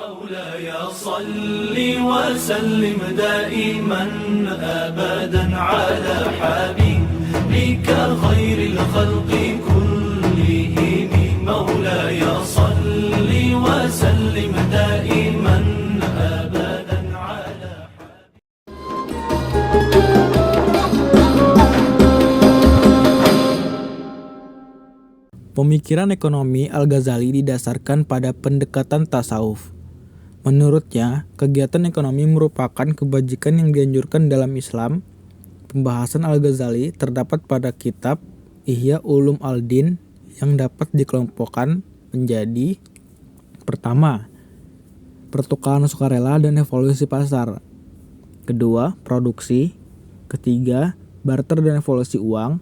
مولاي صل وسلم دائما أبدا على حبيبك خير الخلق كلهم مولاي صل وسلم دائما أبدا على Pemikiran ekonomi Al-Ghazali didasarkan pada pendekatan tasawuf. Menurutnya, kegiatan ekonomi merupakan kebajikan yang dianjurkan dalam Islam. Pembahasan Al-Ghazali terdapat pada kitab Ihya Ulum Al-Din yang dapat dikelompokkan menjadi: pertama, pertukaran sukarela dan evolusi pasar; kedua, produksi; ketiga, barter dan evolusi uang;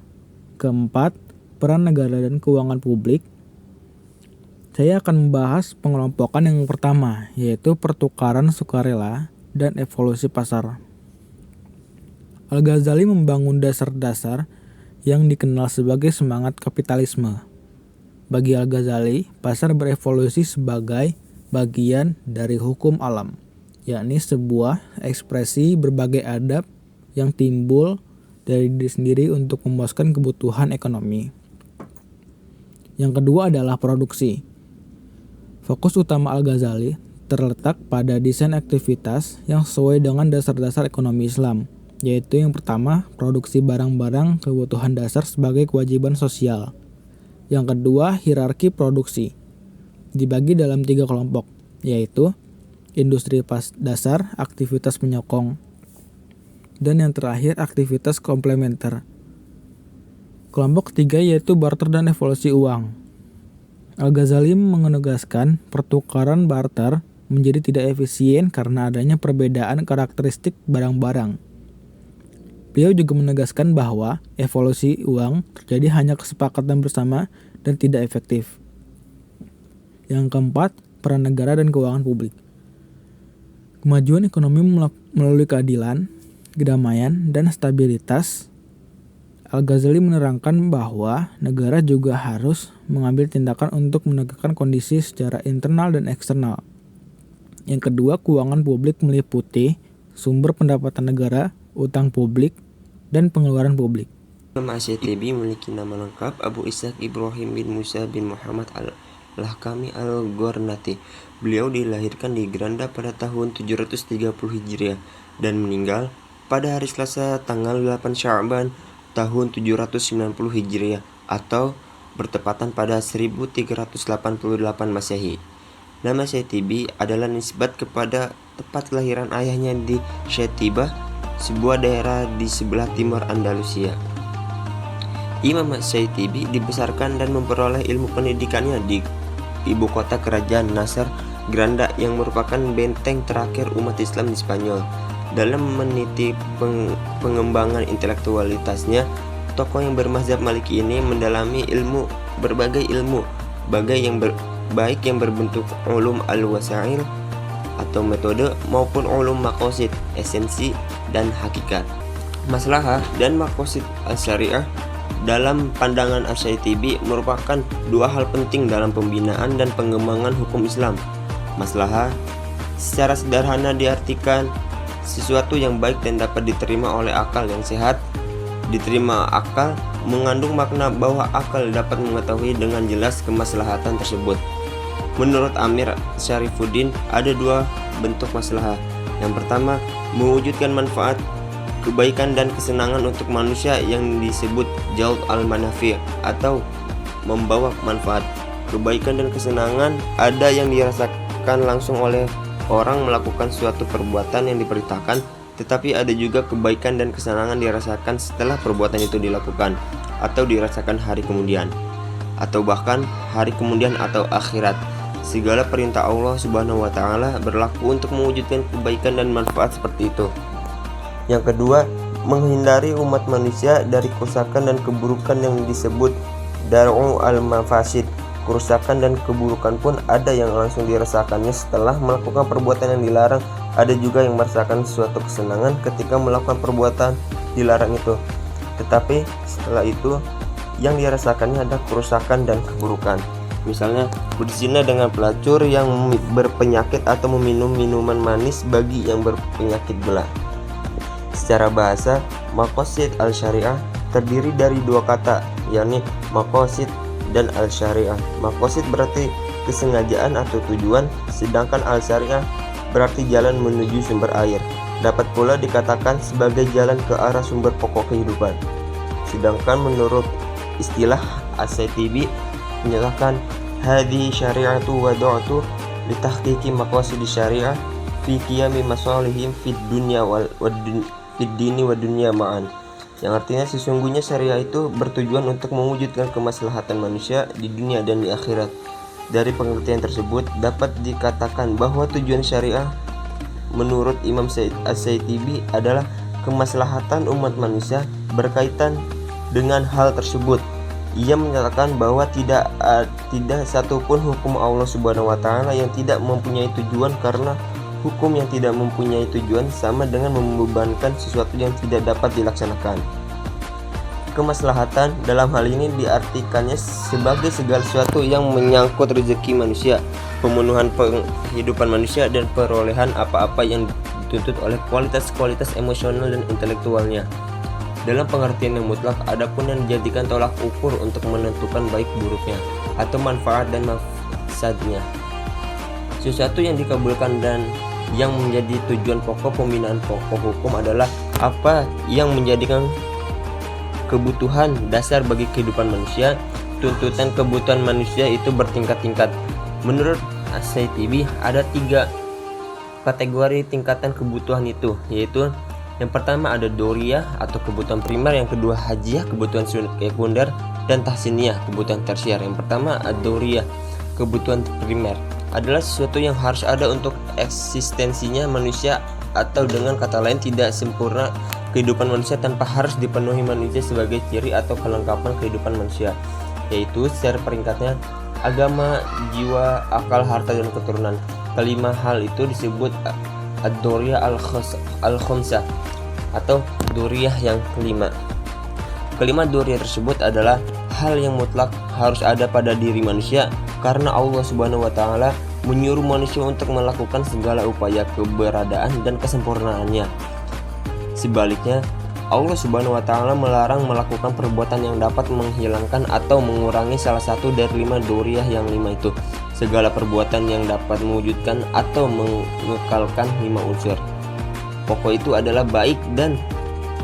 keempat, peran negara dan keuangan publik. Saya akan membahas pengelompokan yang pertama, yaitu pertukaran sukarela dan evolusi pasar. Al-Ghazali membangun dasar-dasar yang dikenal sebagai semangat kapitalisme. Bagi Al-Ghazali, pasar berevolusi sebagai bagian dari hukum alam, yakni sebuah ekspresi berbagai adab yang timbul dari diri sendiri untuk memuaskan kebutuhan ekonomi. Yang kedua adalah produksi. Fokus utama Al-Ghazali terletak pada desain aktivitas yang sesuai dengan dasar-dasar ekonomi Islam, yaitu yang pertama, produksi barang-barang kebutuhan dasar sebagai kewajiban sosial. Yang kedua, hierarki produksi. Dibagi dalam 3 kelompok, yaitu industri dasar, aktivitas penyokong, dan yang terakhir, aktivitas komplementer. Kelompok ketiga yaitu barter dan evolusi uang. Al-Ghazali menegaskan pertukaran barter menjadi tidak efisien karena adanya perbedaan karakteristik barang-barang. Beliau juga menegaskan bahwa evolusi uang terjadi hanya kesepakatan bersama dan tidak efektif. Yang keempat, peran negara dan keuangan publik. Kemajuan ekonomi melalui keadilan, kedamaian, dan stabilitas. Al-Ghazali menerangkan bahwa negara juga harus mengambil tindakan untuk menegakkan kondisi secara internal dan eksternal. Yang kedua, keuangan publik meliputi sumber pendapatan negara, utang publik, dan pengeluaran publik. Imam Asy-Syafi'i memiliki nama lengkap Abu Ishaq Ibrahim bin Musa bin Muhammad Al-Lahkami Al-Gharnati. Beliau dilahirkan di Granda pada tahun 730 Hijriah dan meninggal pada hari Selasa tanggal 8 Sya'ban tahun 790 Hijriah atau bertepatan pada 1388 Masehi. Nama Syatibi adalah nisbat kepada tempat kelahiran ayahnya di Syatibah, sebuah daerah di sebelah timur Andalusia. Imam Syatibi dibesarkan dan memperoleh ilmu pendidikannya di ibu kota kerajaan Nasr, Granda, yang merupakan benteng terakhir umat Islam di Spanyol. Dalam meniti pengembangan intelektualitasnya, tokoh yang bermazhab Maliki ini mendalami berbagai ilmu, baik yang berbentuk ulum al-wasail atau metode maupun ulum maqasid, esensi dan hakikat. Maslahah dan maqasid al-syariah dalam pandangan Asy-Syatibi merupakan 2 hal penting dalam pembinaan dan pengembangan hukum Islam. Maslahah secara sederhana diartikan sesuatu yang baik dan dapat diterima oleh akal yang sehat. Diterima akal mengandung makna bahwa akal dapat mengetahui dengan jelas kemaslahatan tersebut. Menurut Amir Syarifuddin, ada 2 bentuk maslahah. Yang pertama, mewujudkan manfaat, kebaikan dan kesenangan untuk manusia yang disebut jalb al-manafi' atau membawa manfaat. Kebaikan dan kesenangan ada yang dirasakan langsung oleh orang melakukan suatu perbuatan yang diperintahkan, tetapi ada juga kebaikan dan kesenangan dirasakan setelah perbuatan itu dilakukan atau dirasakan hari kemudian, atau bahkan hari kemudian atau akhirat. Segala perintah Allah Subhanahu wa taala berlaku untuk mewujudkan kebaikan dan manfaat seperti itu. Yang kedua, menghindari umat manusia dari kerusakan dan keburukan yang disebut dar'u al-mafasid. Kerusakan dan keburukan pun ada yang langsung dirasakannya setelah melakukan perbuatan yang dilarang. Ada juga yang merasakan suatu kesenangan ketika melakukan perbuatan dilarang itu. Tetapi setelah itu yang dirasakannya ada kerusakan dan keburukan. Misalnya berzina dengan pelacur yang berpenyakit atau meminum minuman manis bagi yang berpenyakit gula. Secara bahasa, maqasid al-syariah terdiri dari dua kata, yakni maqasid dan al-syariah. Maqasid berarti kesengajaan atau tujuan, sedangkan al-syariah berarti jalan menuju sumber air. Dapat pula dikatakan sebagai jalan ke arah sumber pokok kehidupan. Sedangkan menurut istilah As-Saitibi menyatakan hadhi syari'atu wada'tu litahqiqi maqasid syariah fi qiyami masalihim fid dunya fid dini wa dunya ma'an, yang artinya sesungguhnya syariah itu bertujuan untuk mewujudkan kemaslahatan manusia di dunia dan di akhirat. Dari pengertian tersebut dapat dikatakan bahwa tujuan syariah menurut Imam As-Saitibi adalah kemaslahatan umat manusia berkaitan dengan hal tersebut. Ia menyatakan bahwa tidak satupun hukum Allah Subhanahu wa taala yang tidak mempunyai tujuan, karena hukum yang tidak mempunyai tujuan sama dengan membebankan sesuatu yang tidak dapat dilaksanakan. Kemaslahatan dalam hal ini diartikannya sebagai segala sesuatu yang menyangkut rezeki manusia, pemenuhan kehidupan manusia, dan perolehan apa-apa yang dituntut oleh kualitas-kualitas emosional dan intelektualnya. Dalam pengertian yang mutlak, adapun yang dijadikan tolak ukur untuk menentukan baik buruknya atau manfaat dan mafsadnya. Sesuatu yang dikabulkan dan yang menjadi tujuan pokok pembinaan pokok hukum adalah apa yang menjadikan kebutuhan dasar bagi kehidupan manusia. Tuntutan kebutuhan manusia itu bertingkat-tingkat. Menurut As-Saitibi ada 3 kategori tingkatan kebutuhan itu, yaitu yang pertama ada doriyah atau kebutuhan primer, yang kedua hajiyah kebutuhan sekunder, dan tahsiniyah kebutuhan tersier. Yang pertama doriyah, kebutuhan primer adalah sesuatu yang harus ada untuk eksistensinya manusia, atau dengan kata lain tidak sempurna kehidupan manusia tanpa harus dipenuhi manusia sebagai ciri atau kelengkapan kehidupan manusia, yaitu secara peringkatnya agama, jiwa, akal, harta, dan keturunan. Kelima hal itu disebut ad-doriyah al-khomsah atau doriyah yang kelima. Kelima doriyah tersebut adalah hal yang mutlak harus ada pada diri manusia, karena Allah Subhanahu wa taala menyuruh manusia untuk melakukan segala upaya keberadaan dan kesempurnaannya. Sebaliknya, Allah Subhanahu wa taala melarang melakukan perbuatan yang dapat menghilangkan atau mengurangi salah satu dari 5 doriyah yang 5 itu. Segala perbuatan yang dapat mewujudkan atau mengekalkan 5 unsur pokok itu adalah baik dan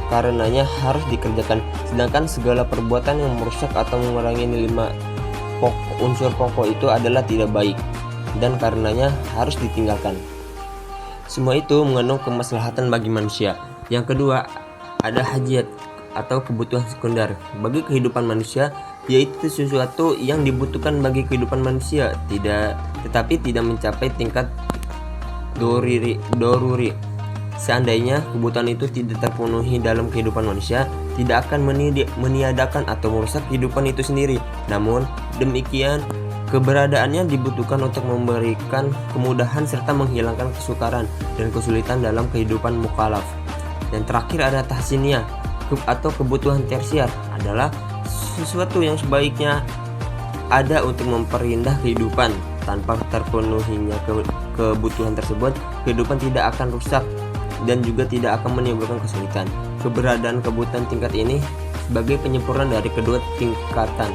karenanya harus dikerjakan. Sedangkan segala perbuatan yang merusak atau mengurangi 5 unsur pokok itu adalah tidak baik dan karenanya harus ditinggalkan. Semua itu mengandung kemaslahatan bagi manusia. Yang kedua, ada hajat atau kebutuhan sekunder bagi kehidupan manusia, yaitu sesuatu yang dibutuhkan bagi kehidupan manusia, tetapi tidak mencapai tingkat doruri. Seandainya kebutuhan itu tidak terpenuhi dalam kehidupan manusia, tidak akan meniadakan atau merusak kehidupan itu sendiri. Namun demikian, keberadaannya dibutuhkan untuk memberikan kemudahan serta menghilangkan kesukaran dan kesulitan dalam kehidupan mukallaf. Dan terakhir ada tahsiniyah atau kebutuhan tersier, adalah sesuatu yang sebaiknya ada untuk memperindah kehidupan. Tanpa terpenuhinya kebutuhan tersebut, kehidupan tidak akan rusak dan juga tidak akan menimbulkan kesulitan. Keberadaan kebutuhan tingkat ini sebagai penyempurnaan dari kedua tingkatan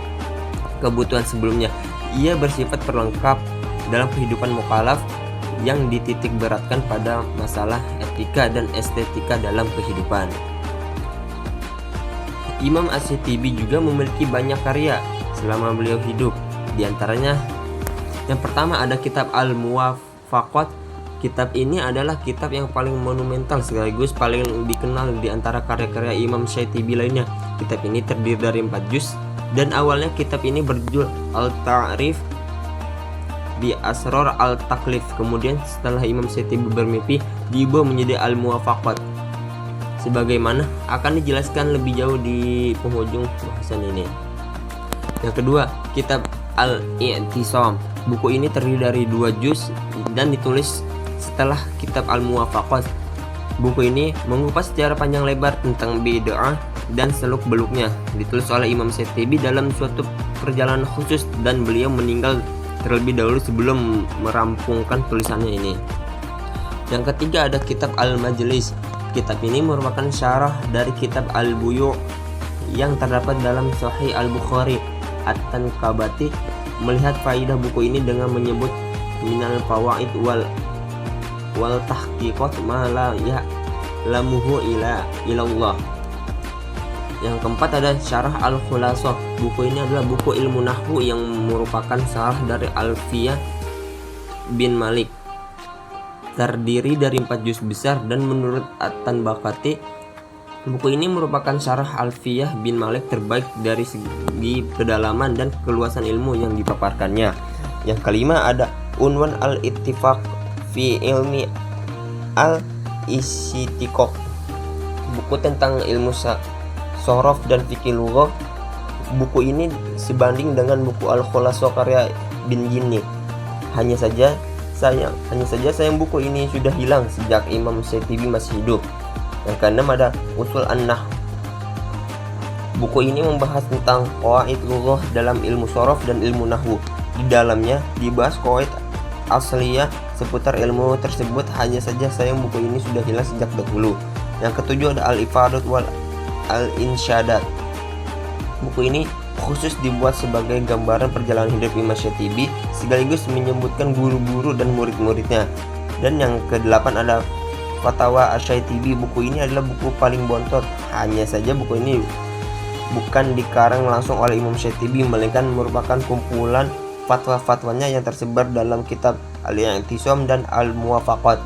kebutuhan sebelumnya. Ia bersifat pelengkap dalam kehidupan mukallaf yang dititik beratkan pada masalah etika dan estetika dalam kehidupan. Imam As-Saitibi juga memiliki banyak karya selama beliau hidup. Di antaranya yang pertama ada kitab Al-Muwafaqat. Kitab ini adalah kitab yang paling monumental sekaligus paling dikenal di antara karya-karya Imam Saitibi lainnya. Kitab ini terdiri dari 4 juz dan awalnya kitab ini berjudul Al-Ta'rif bi Asrar Al-Taklif. Kemudian setelah Imam Saitibi bermimpi, diubah menjadi Al-Muwafaqat, sebagaimana akan dijelaskan lebih jauh di penghujung bahasan ini. Yang kedua, kitab Al-I'tisam. Buku ini terdiri dari 2 juz dan ditulis setelah kitab Al-Muwafaqat. Buku ini mengupas secara panjang lebar tentang bid'ah dan seluk-beluknya, ditulis oleh Imam Syatibi dalam suatu perjalanan khusus dan beliau meninggal terlebih dahulu sebelum merampungkan tulisannya ini. Yang ketiga ada kitab Al-Majlis. Kitab ini merupakan syarah dari kitab Al-Buyu' yang terdapat dalam Sahih Al-Bukhari. At-Tankabati melihat faidah buku ini dengan menyebut minal fawaid wal tahqiqat ma la ya'lamuhu ilallah. Yang keempat ada Syarah Al-Khulasah. Buku ini adalah buku ilmu nahwu yang merupakan syarah dari Alfiyah bin Malik. Terdiri dari 4 juz besar dan menurut At-Tanbakati, buku ini merupakan syarah Alfiyah bin Malik terbaik dari segi kedalaman dan keluasan ilmu yang dipaparkannya. Yang kelima ada Unwan Al-Ittifaq fi Ilmi Al-Istiqaq. Buku tentang ilmu sorof dan fikih lughah. Buku ini sebanding dengan buku Al-Khulasah karya bin Jinni. Hanya saja sayang buku ini sudah hilang sejak Imam Syatibi masih hidup. Yang keenam ada Usul An-Nahw. Buku ini membahas tentang qawaid lughah dalam ilmu sorof dan ilmu nahwu. Di dalamnya dibahas qawaid asliyah seputar ilmu tersebut. Hanya saja sayang buku ini sudah hilang sejak dahulu. Yang ketujuh ada Al-Ifadat wal Al-Insyadat. Buku ini khusus dibuat sebagai gambaran perjalanan hidup Imam Syatibi sekaligus menyebutkan guru-guru dan murid-muridnya. Dan yang kedelapan ada Fatawa Asy-Syatibi. Buku ini adalah buku paling bontot. Hanya saja buku ini bukan dikarang langsung oleh Imam Syatibi, melainkan merupakan kumpulan fatwa-fatwanya yang tersebar dalam kitab Al-I'tisam dan Al-Muwafaqat.